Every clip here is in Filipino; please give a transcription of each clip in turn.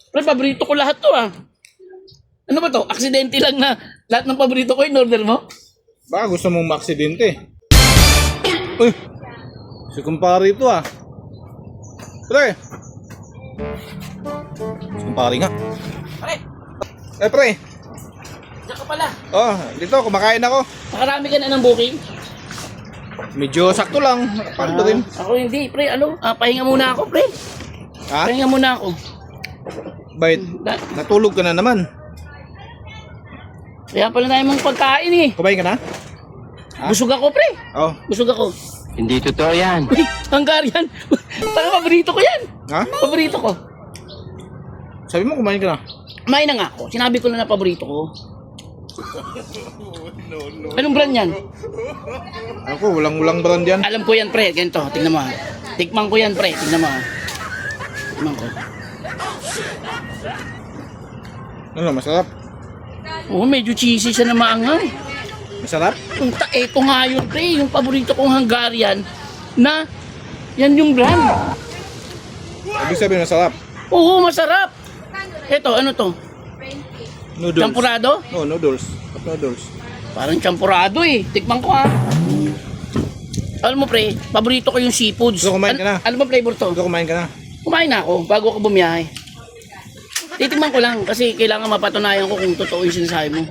Pre, paborito ko lahat to ah. Ano ba to? Aksidente lang na lahat ng paborito ko in-order mo? Baka gusto mong maaksidente. Uy! Si kumpare ito ah. Pre! Si kumpare nga. Pre, Pre! diyan ka pala. Oh, dito kumakain ako. Nakarami ka na ng booking? Medyo sakto lang. Nakapaldo rin. Ako hindi, pre. Pahinga muna ako, pre. Ha? Pahinga muna ako. Bait. Natulog ka na naman. Kaya pala tayo mong pagkain eh. Kumain ka na? Ha? Busog ako, pre. Oh. Busog ako. Hindi totoo yan. Uy, Hungarian. Parang paborito ko yan. Ha? Paborito ko. Sabi mo kumain ka na? Kumain na nga ako. Sinabi ko na paborito ko. Anong brand yan? Ako, walang brand yan. Alam ko yan, pre. Ganito, tingnan mo ha. Tikman ko yan, pre. Tingnan mo ha. Tikman ko. Ano, masarap? Oo, medyo cheesy siya na maanghang. Masarap? Ito nga yun, pre. Yung paborito kong Hungarian na yan yung brand. Ibig sabihin masarap. Oo, masarap. Ito, ano to? Noodles. Champurado? No, noodles. Noodles. Parang champurado eh. Tikman ko ha. Alam mo, pre, paborito ko yung seafoods. So, kumain ka na? Ano ba flavor to? Ikaw kumain ka na? Kumain na ako bago ako bumiyahe. Titikman ko lang kasi kailangan mapatunayan ko kung totoo yung sinasabi mo.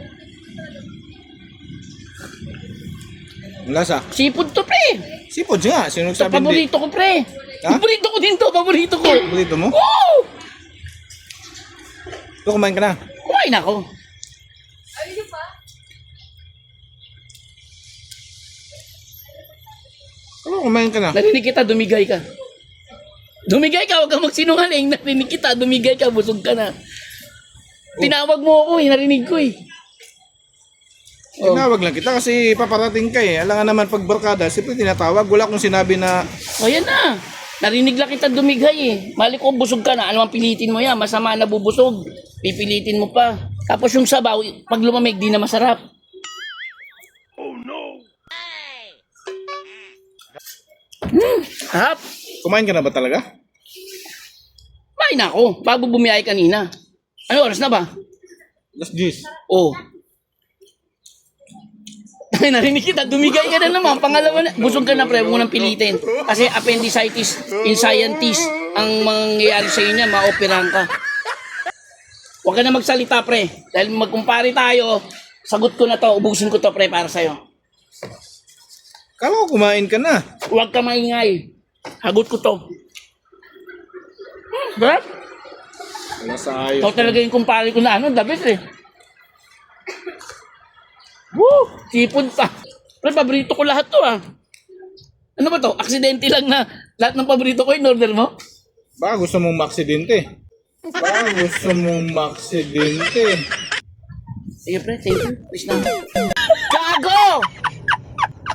Ang lasa? Seafood to, pre. Seafood nga. Sino Ito, nagsabi hindi? paborito ko, pre. Ha? Paborito ko din to, paborito ko. Paborito mo? Oo! Ikaw kumain ka na? Kumain ako. Ano kumain ka na? Narinig kita, dumigay ka. Dumigay ka, huwag kang magsinungaling. Narinig kita, dumigay ka, busog ka na. Tinawag mo ako eh, narinig ko eh. Oh. Tinawag lang kita kasi paparating ka eh. Alam nga naman pag barkada, siyempre tinatawag. Wala akong sinabi na O yan na. Narinig lang kita dumigay eh. Mali ko busog ka na. Alam mo, pilitin mo yan. Masama na bubusog. Pipilitin mo pa. Tapos yung sabaw, pag lumamig, di na masarap. Harap. kumain ka na ba talaga? Kumain na ako. Bago bumiyahe kanina. Ano oras na ba? Last G's. Oh. Ay, narinig kita. Dumigay ka na naman. Pangalawa na. Busog ka na, pre. Huwag mo nang pilitin. Kasi appendicitis in scientist ang mangyayari sa inyo. Maoperahan ka. Huwag ka na magsalita, pre. Dahil magkumpare tayo, sagot ko na to. Ubusin ko to, pre, para sa'yo. Kala ko kumain ka na. Huwag ka maingay. Hagot ko to. Diba? Wala sa ayos. Ito talaga yung kumpare ko na ano, the best eh. Woo! Seafood pa. Pre, paborito ko lahat to ah. Ano ba to? Aksidente lang na lahat ng paborito ko in-order mo? Baka gusto mong maaksidente. Baka gusto mong maaksidente. Sige pre, thank you. Please na. Gago!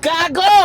Gago!